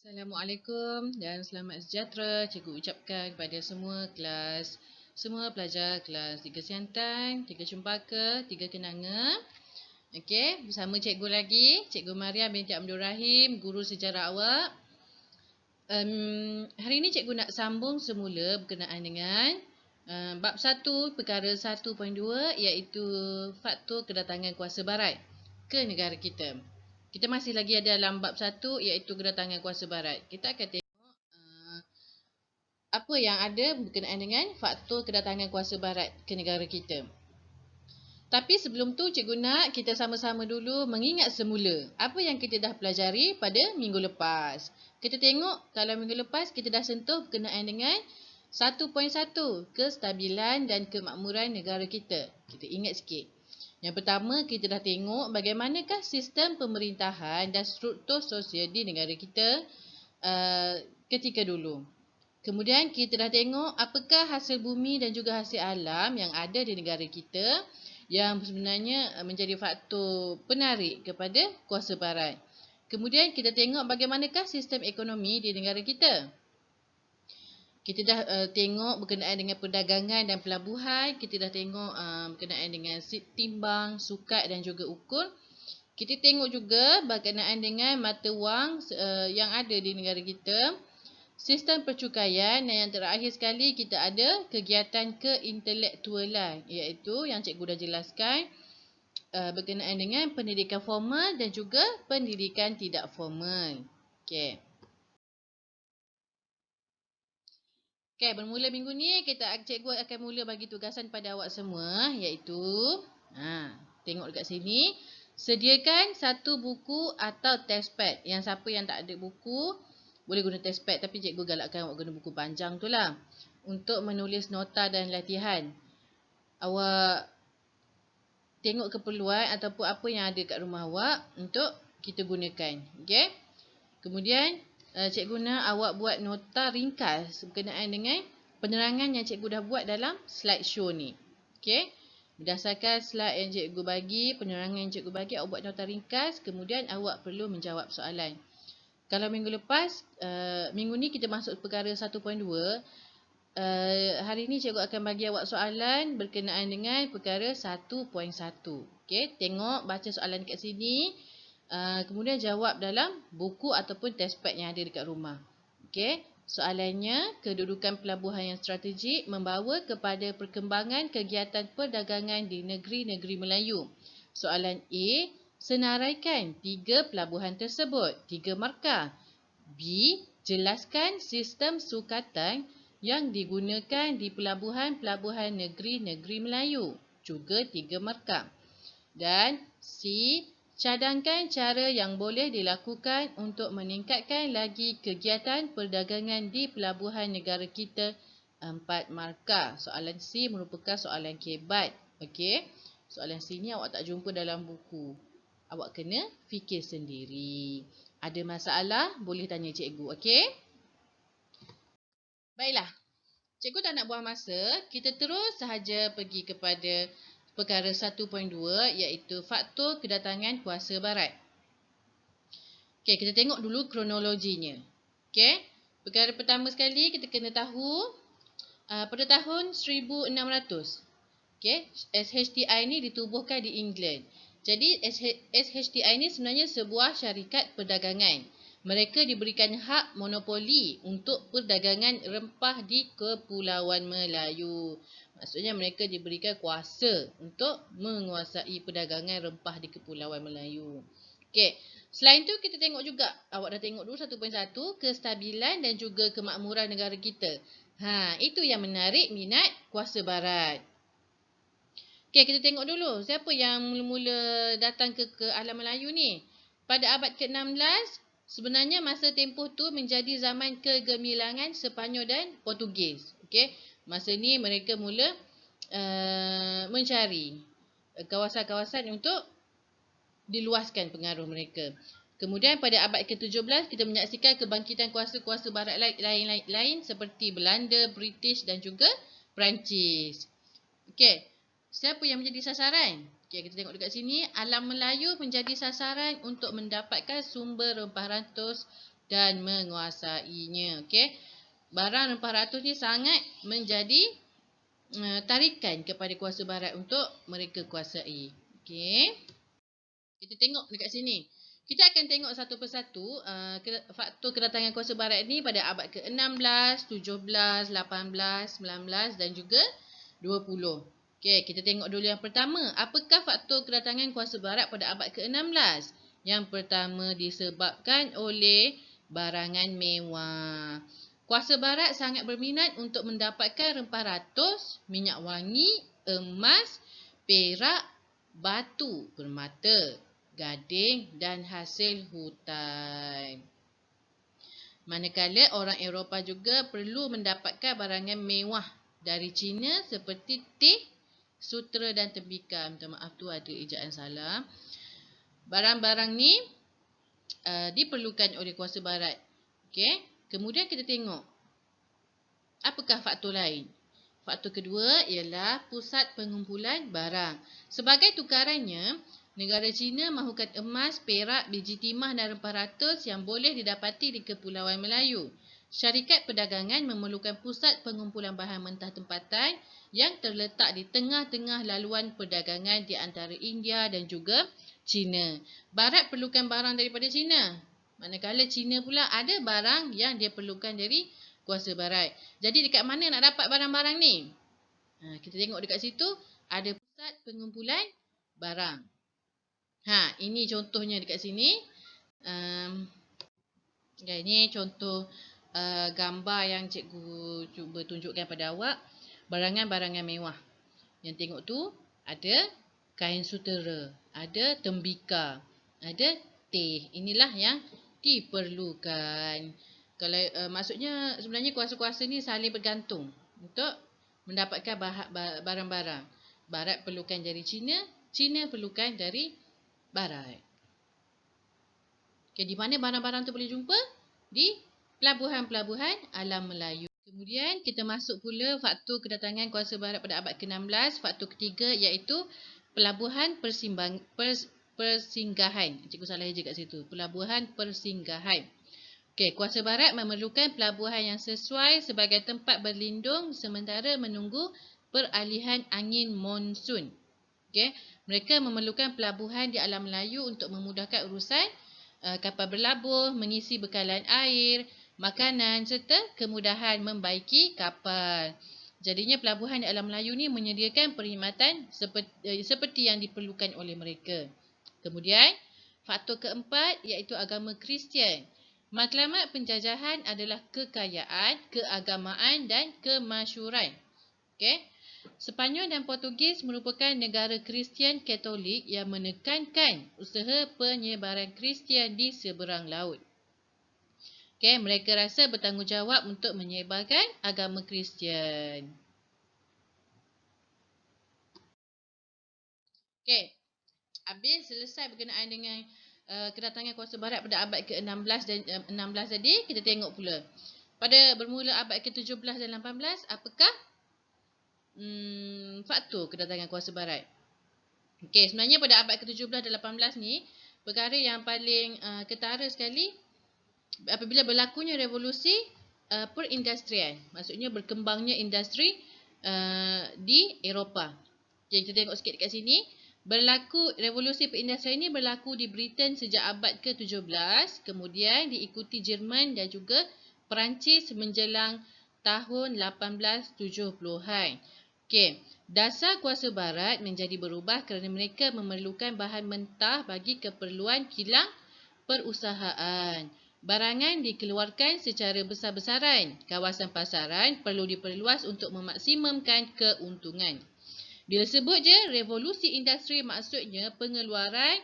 Assalamualaikum dan selamat sejahtera cikgu ucapkan kepada semua kelas, semua pelajar kelas 3 Siantan, 3 Cempaka, 3 Kenanga. Okey, bersama cikgu lagi, Cikgu Mariam binti Abdul Rahim, guru sejarah awak. Hari ini cikgu nak sambung semula berkenaan dengan bab 1 perkara 1.2 iaitu faktor kedatangan kuasa barat ke negara kita. Kita masih lagi ada dalam bab 1 iaitu kedatangan kuasa barat. Kita akan tengok apa yang ada berkenaan dengan faktor kedatangan kuasa barat ke negara kita. Tapi sebelum tu cikgu nak kita sama-sama dulu mengingat semula apa yang kita dah pelajari pada minggu lepas. Kita tengok kalau minggu lepas kita dah sentuh berkenaan dengan 1.1 kestabilan dan kemakmuran negara kita. Kita ingat sikit. Yang pertama kita dah tengok bagaimanakah sistem pemerintahan dan struktur sosial di negara kita ketika dulu. Kemudian kita dah tengok apakah hasil bumi dan juga hasil alam yang ada di negara kita yang sebenarnya menjadi faktor penarik kepada kuasa barat. Kemudian kita tengok bagaimanakah sistem ekonomi di negara kita. Kita dah tengok berkenaan dengan perdagangan dan pelabuhan. Kita dah tengok berkenaan dengan timbang, sukat dan juga ukur. Kita tengok juga berkenaan dengan mata wang yang ada di negara kita. Sistem percukaian dan yang terakhir sekali kita ada kegiatan keintelektualan iaitu yang cikgu dah jelaskan berkenaan dengan pendidikan formal dan juga pendidikan tidak formal. Okey. Okey, bermula minggu ni cikgu akan mula bagi tugasan pada awak semua iaitu tengok dekat sini, sediakan satu buku atau test pad. Yang siapa yang tak ada buku boleh guna test pad, tapi cikgu galakkan awak guna buku panjang tu lah untuk menulis nota dan latihan. Awak tengok keperluan ataupun apa yang ada kat rumah awak untuk kita gunakan. Okey. Kemudian cikgu nak awak buat nota ringkas berkenaan dengan penerangan yang cikgu dah buat dalam slide show ni. Okey. Berdasarkan slide yang cikgu bagi, penerangan yang cikgu bagi, awak buat nota ringkas, kemudian awak perlu menjawab soalan. Kalau minggu lepas, minggu ni kita masuk perkara 1.2. Hari ni cikgu akan bagi awak soalan berkenaan dengan perkara 1.1. Okey, tengok, baca soalan dekat sini. Kemudian jawab dalam buku ataupun test pad yang ada dekat rumah. Okey, soalannya, kedudukan pelabuhan yang strategik membawa kepada perkembangan kegiatan perdagangan di negeri-negeri Melayu. Soalan A, senaraikan 3 pelabuhan tersebut, 3 markah. B, jelaskan sistem sukatan yang digunakan di pelabuhan-pelabuhan negeri-negeri Melayu, juga 3 markah. Dan C, cadangkan cara yang boleh dilakukan untuk meningkatkan lagi kegiatan perdagangan di pelabuhan negara kita, 4 markah. Soalan C merupakan soalan kebat. Okey, soalan C ni awak tak jumpa dalam buku. Awak kena fikir sendiri. Ada masalah, boleh tanya cikgu. Okey? Baiklah. Cikgu tak nak buang masa. Kita terus sahaja pergi kepada perkara 1.2 iaitu faktor kedatangan kuasa barat. Okey, kita tengok dulu kronologinya. Okey? Perkara pertama sekali kita kena tahu pada tahun 1600. Okey, SHTI ni ditubuhkan di England. Jadi SHTI ni sebenarnya sebuah syarikat perdagangan. Mereka diberikan hak monopoli untuk perdagangan rempah di Kepulauan Melayu. Maksudnya mereka diberikan kuasa untuk menguasai perdagangan rempah di Kepulauan Melayu. Okey, selain tu kita tengok juga, awak dah tengok dulu 1.1, kestabilan dan juga kemakmuran negara kita. Itu yang menarik minat kuasa barat. Okey, kita tengok dulu siapa yang mula-mula datang ke alam Melayu ni. Pada abad ke-16, sebenarnya masa tempoh tu menjadi zaman kegemilangan Sepanyol dan Portugis. Okey, masa ni mereka mula mencari kawasan-kawasan untuk diluaskan pengaruh mereka. Kemudian pada abad ke-17 kita menyaksikan kebangkitan kuasa-kuasa barat lain seperti Belanda, British dan juga Perancis. Okey. Siapa yang menjadi sasaran? Okay, kita tengok dekat sini. Alam Melayu menjadi sasaran untuk mendapatkan sumber rempah rantos dan menguasainya. Okey. Barang rempah ratus ni sangat menjadi tarikan kepada kuasa barat untuk mereka kuasai. Okey. Kita tengok dekat sini. Kita akan tengok satu persatu faktor kedatangan kuasa barat ni pada abad ke-16, 17, 18, 19 dan juga 20. Okey, kita tengok dulu yang pertama. Apakah faktor kedatangan kuasa barat pada abad ke-16? Yang pertama disebabkan oleh barangan mewah. Kuasa barat sangat berminat untuk mendapatkan rempah ratus, minyak wangi, emas, perak, batu permata, gading dan hasil hutan. Manakala orang Eropah juga perlu mendapatkan barangan mewah dari China seperti teh, sutera dan tembikar. Minta maaf tu ada ejaan salah. Barang-barang ni diperlukan oleh kuasa barat. Okey. Kemudian kita tengok apakah faktor lain. Faktor kedua ialah pusat pengumpulan barang. Sebagai tukarannya, negara China mahukan emas, perak, biji timah dan rempah ratus yang boleh didapati di Kepulauan Melayu. Syarikat perdagangan memerlukan pusat pengumpulan bahan mentah tempatan yang terletak di tengah-tengah laluan perdagangan di antara India dan juga China. Barat perlukan barang daripada China. Manakala China pula ada barang yang dia perlukan dari kuasa barat. Jadi dekat mana nak dapat barang-barang ni? Kita tengok dekat situ ada pusat pengumpulan barang. Ini contohnya dekat sini. Ini contoh gambar yang cikgu cuba tunjukkan pada awak. Barangan-barangan mewah. Yang tengok tu ada kain sutera, ada tembikar, ada teh. Inilah yang diperlukan. Kalau maksudnya sebenarnya kuasa-kuasa ni saling bergantung untuk mendapatkan barang-barang. Barat perlukan dari China, China perlukan dari Barat. Okay, di mana barang-barang tu boleh jumpa? Di pelabuhan-pelabuhan alam Melayu. Kemudian kita masuk pula faktor kedatangan kuasa barat pada abad ke-16. Faktor ketiga iaitu pelabuhan persinggahan. Cikgu salah je kat situ. Pelabuhan persinggahan. Okey, kuasa barat memerlukan pelabuhan yang sesuai sebagai tempat berlindung sementara menunggu peralihan angin monsun. Okey, mereka memerlukan pelabuhan di alam Melayu untuk memudahkan urusan kapal berlabuh, mengisi bekalan air, makanan serta kemudahan membaiki kapal. Jadinya pelabuhan di alam Melayu ni menyediakan perkhidmatan seperti yang diperlukan oleh mereka. Kemudian, faktor keempat iaitu agama Kristian. Matlamat penjajahan adalah kekayaan, keagamaan dan kemasyhuran. Okey. Sepanyol dan Portugis merupakan negara Kristian Katolik yang menekankan usaha penyebaran Kristian di seberang laut. Okey, mereka rasa bertanggungjawab untuk menyebarkan agama Kristian. Okey. Habis selesai berkenaan dengan kedatangan kuasa barat pada abad ke-16 dan 16 tadi, kita tengok pula. Pada bermula abad ke-17 dan 18, apakah faktor kedatangan kuasa barat? Okey, sebenarnya pada abad ke-17 dan 18 ni, perkara yang paling ketara sekali apabila berlakunya revolusi perindustrian. Maksudnya berkembangnya industri di Eropah. Okay, kita tengok sikit dekat sini. Revolusi perindustrian ini berlaku di Britain sejak abad ke-17, kemudian diikuti Jerman dan juga Perancis menjelang tahun 1870-an. Okey, dasar kuasa barat menjadi berubah kerana mereka memerlukan bahan mentah bagi keperluan kilang perusahaan. Barangan dikeluarkan secara besar-besaran. Kawasan pasaran perlu diperluas untuk memaksimumkan keuntungan. Bila sebut je revolusi industri, maksudnya pengeluaran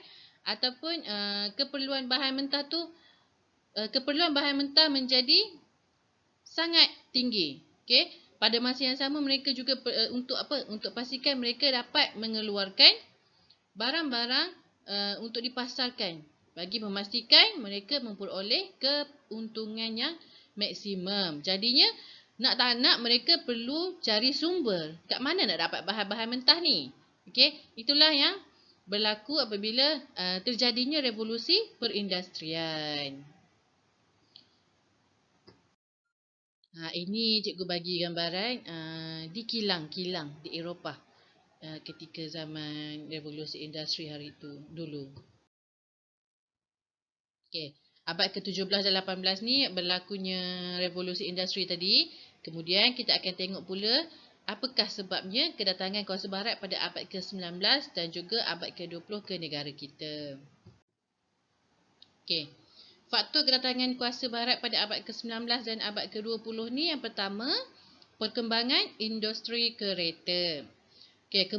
ataupun keperluan bahan mentah tu keperluan bahan mentah menjadi sangat tinggi. Okey, pada masa yang sama mereka juga untuk pastikan mereka dapat mengeluarkan barang-barang untuk dipasarkan bagi memastikan mereka memperoleh keuntungan yang maksimum. Jadinya nak tak nak mereka perlu cari sumber. Kat mana nak dapat bahan-bahan mentah ni? Okey, itulah yang berlaku apabila terjadinya revolusi perindustrian. Ini cikgu bagi gambaran di kilang-kilang di Eropah ketika zaman revolusi industri hari itu dulu. Okey, abad ke-17 dan 18 ni berlakunya revolusi industri tadi. Kemudian kita akan tengok pula apakah sebabnya kedatangan kuasa barat pada abad ke-19 dan juga abad ke-20 ke negara kita. Okey. Faktor kedatangan kuasa barat pada abad ke-19 dan abad ke-20 ni yang pertama, perkembangan industri kereta. Okey,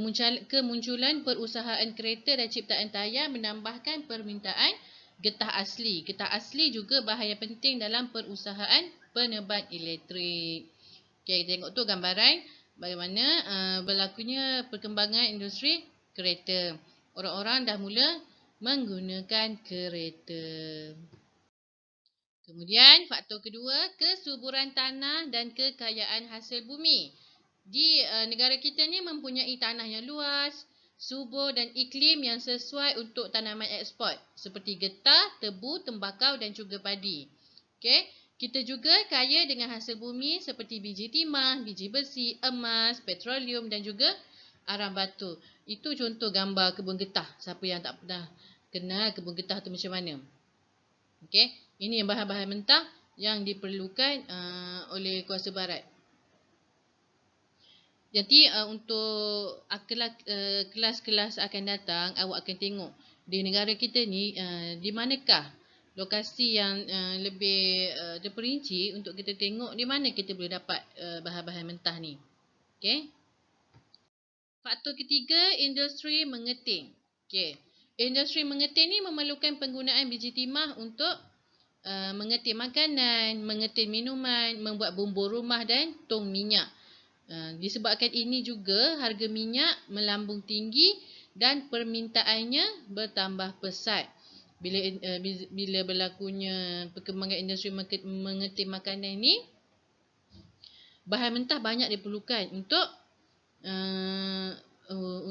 kemunculan perusahaan kereta dan ciptaan tayar menambahkan permintaan getah asli. Getah asli juga bahagian penting dalam perusahaan penerbang elektrik. Okey, kita tengok tu gambaran bagaimana berlakunya perkembangan industri kereta. Orang-orang dah mula menggunakan kereta. Kemudian faktor kedua, kesuburan tanah dan kekayaan hasil bumi. Di negara kita ni mempunyai tanah yang luas, subur dan iklim yang sesuai untuk tanaman ekspor seperti getah, tebu, tembakau dan juga padi. Okey, kita juga kaya dengan hasil bumi seperti biji timah, biji besi, emas, petroleum dan juga arang batu. Itu contoh gambar kebun getah. Siapa yang tak pernah kenal kebun getah tu macam mana? Okey, ini bahan-bahan mentah yang diperlukan oleh kuasa barat. Jadi untuk kelas-kelas akan datang, awak akan tengok di negara kita ni di manakah lokasi yang lebih terperinci untuk kita tengok di mana kita boleh dapat bahan-bahan mentah ni. Okey. Faktor ketiga, industri mengeting. Okey. Industri mengeting ni memerlukan penggunaan biji timah untuk mengeting makanan, mengeting minuman, membuat bumbu rumah dan tong minyak. Disebabkan ini juga harga minyak melambung tinggi dan permintaannya bertambah pesat. Bila berlakunya perkembangan industri mengeting makanan ni, bahan mentah banyak diperlukan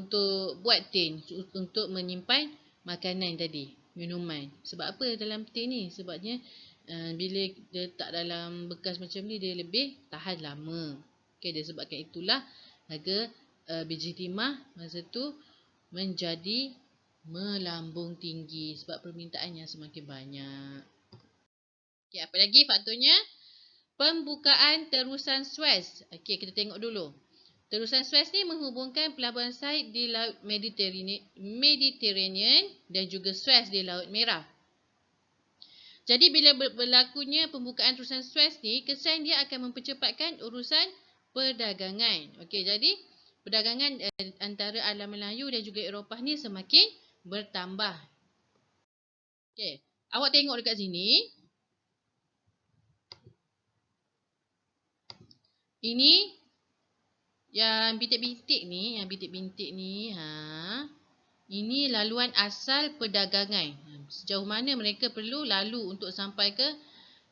untuk buat tin, untuk menyimpan makanan tadi, minuman. Sebab apa dalam tin ni? Sebabnya bila dia letak dalam bekas macam ni, dia lebih tahan lama. Okay, disebabkan itulah harga biji timah masa tu menjadi melambung tinggi sebab permintaannya semakin banyak. Okay, apa lagi faktornya? Pembukaan terusan Suez. Okay, kita tengok dulu. Terusan Suez ni menghubungkan pelabuhan Said di Laut Mediterranean dan juga Suez di Laut Merah. Jadi bila berlakunya pembukaan terusan Suez ni, kesan dia akan mempercepatkan urusan perdagangan. Okey, jadi perdagangan antara alam Melayu dan juga Eropah ni semakin bertambah. Okey, awak tengok dekat sini. Ini yang bintik-bintik ni, ini laluan asal perdagangan. Sejauh mana mereka perlu lalu untuk sampai ke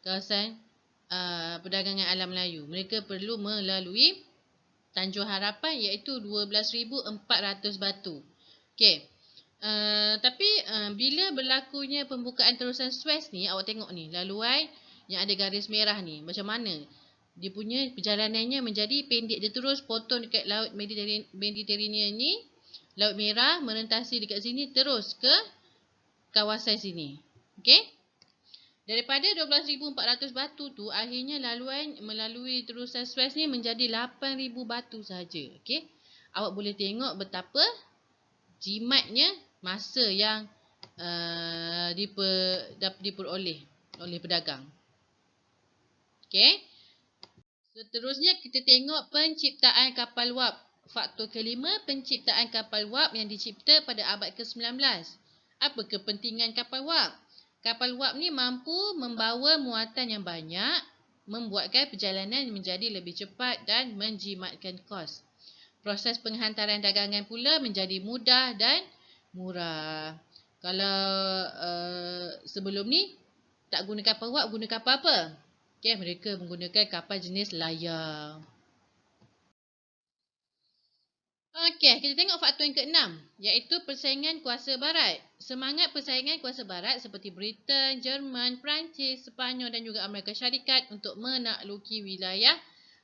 kawasan perdagangan alam Melayu. Mereka perlu melalui Tanjung Harapan iaitu 12,400 batu. Okey. Tapi bila berlakunya pembukaan terusan Suez ni, awak tengok ni, laluan yang ada garis merah ni, macam mana? Dia punya perjalanannya menjadi pendek. Dia terus potong dekat Laut Mediterranean ni, Laut Merah, merentasi dekat sini, terus ke kawasan sini. Okey? Daripada 12,400 batu tu, akhirnya laluan melalui terusan Suez ni menjadi 8,000 batu sahaja. Okey? Awak boleh tengok betapa jimatnya masa yang diperoleh oleh pedagang. Okey? Seterusnya kita tengok penciptaan kapal wap. Faktor kelima, penciptaan kapal wap yang dicipta pada abad ke-19. Apa kepentingan kapal wap? Kapal wap ni mampu membawa muatan yang banyak, membuatkan perjalanan menjadi lebih cepat dan menjimatkan kos. Proses penghantaran dagangan pula menjadi mudah dan murah. Kalau sebelum ni tak guna kapal wap, guna kapal apa? Okay, mereka menggunakan kapal jenis layar. Okey, kita tengok faktor yang ke-6, iaitu persaingan kuasa barat. Semangat persaingan kuasa barat seperti Britain, Jerman, Perancis, Sepanyol dan juga Amerika Syarikat untuk menakluki wilayah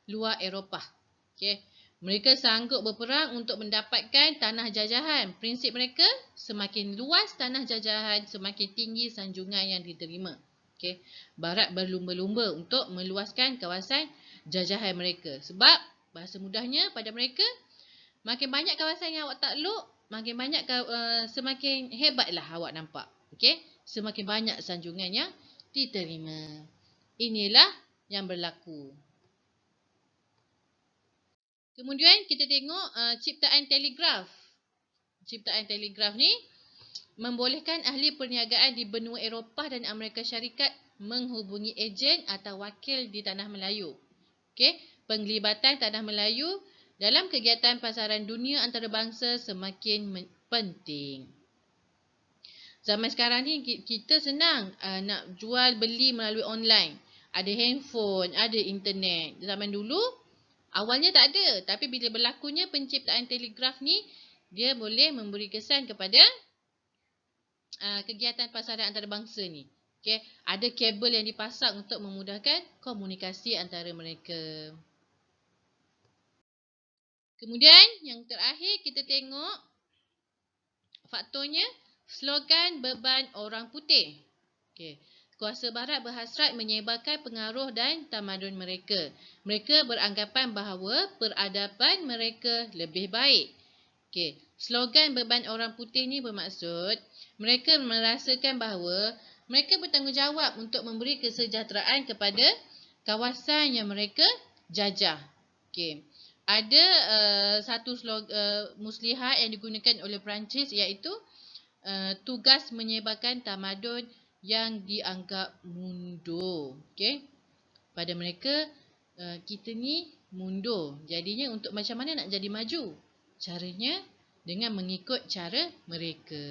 luar Eropah. Okey. Mereka sanggup berperang untuk mendapatkan tanah jajahan. Prinsip mereka, semakin luas tanah jajahan, semakin tinggi sanjungan yang diterima. Okey. Barat berlumba-lumba untuk meluaskan kawasan jajahan mereka. Sebab bahasa mudahnya pada mereka, makin banyak kawasan yang awak takluk, makin banyak semakin hebatlah awak nampak. Okey? Semakin banyak sanjungan yang diterima. Inilah yang berlaku. Kemudian kita tengok ciptaan telegraf. Ciptaan telegraf ni membolehkan ahli perniagaan di benua Eropah dan Amerika Syarikat menghubungi ejen atau wakil di Tanah Melayu. Okey, penglibatan Tanah Melayu dalam kegiatan pasaran dunia antarabangsa semakin penting. Zaman sekarang ni kita senang nak jual beli melalui online. Ada handphone, ada internet. Zaman dulu awalnya tak ada, tapi bila berlakunya penciptaan telegraf ni, dia boleh memberi kesan kepada kegiatan pasaran antarabangsa ni. Okay. Ada kabel yang dipasang untuk memudahkan komunikasi antara mereka. Kemudian yang terakhir kita tengok faktornya slogan beban orang putih. Okay. Kuasa barat berhasrat menyebarkan pengaruh dan tamadun mereka. Mereka beranggapan bahawa peradaban mereka lebih baik. Okay. Slogan beban orang putih ni bermaksud mereka merasakan bahawa mereka bertanggungjawab untuk memberi kesejahteraan kepada kawasan yang mereka jajah. Okay. Ada satu muslihat yang digunakan oleh Perancis, iaitu tugas menyebarkan tamadun yang dianggap mundur. Okay. Pada mereka, kita ni mundur. Jadinya untuk macam mana nak jadi maju? Caranya dengan mengikut cara mereka.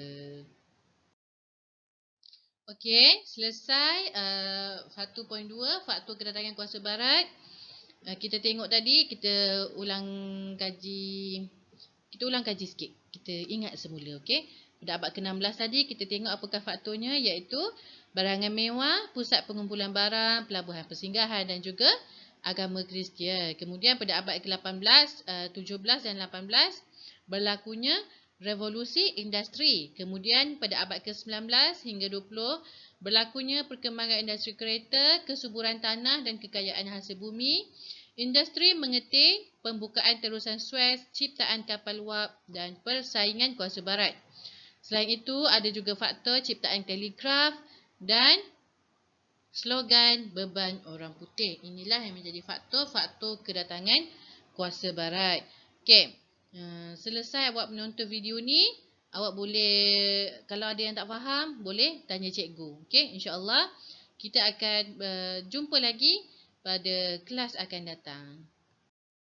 Okey, selesai 1.2 faktor kedatangan kuasa barat. Kita tengok tadi, kita ulang kaji sikit. Kita ingat semula, okey. Pada abad ke-16 tadi kita tengok apakah faktornya, iaitu barangan mewah, pusat pengumpulan barang, pelabuhan persinggahan dan juga agama Kristian. Kemudian pada abad ke-18, 17 dan 18 berlakunya revolusi industri. Kemudian pada abad ke-19 hingga 20 berlakunya perkembangan industri kereta, kesuburan tanah dan kekayaan hasil bumi, industri mengeting, pembukaan terusan Suez, ciptaan kapal wap dan persaingan kuasa barat. Selain itu ada juga faktor ciptaan telegraf dan slogan beban orang putih. Inilah yang menjadi faktor-faktor kedatangan kuasa barat. Okey. Selesai awak menonton video ni, awak boleh, kalau ada yang tak faham, boleh tanya cikgu. Okey, insya-Allah kita akan jumpa lagi pada kelas akan datang.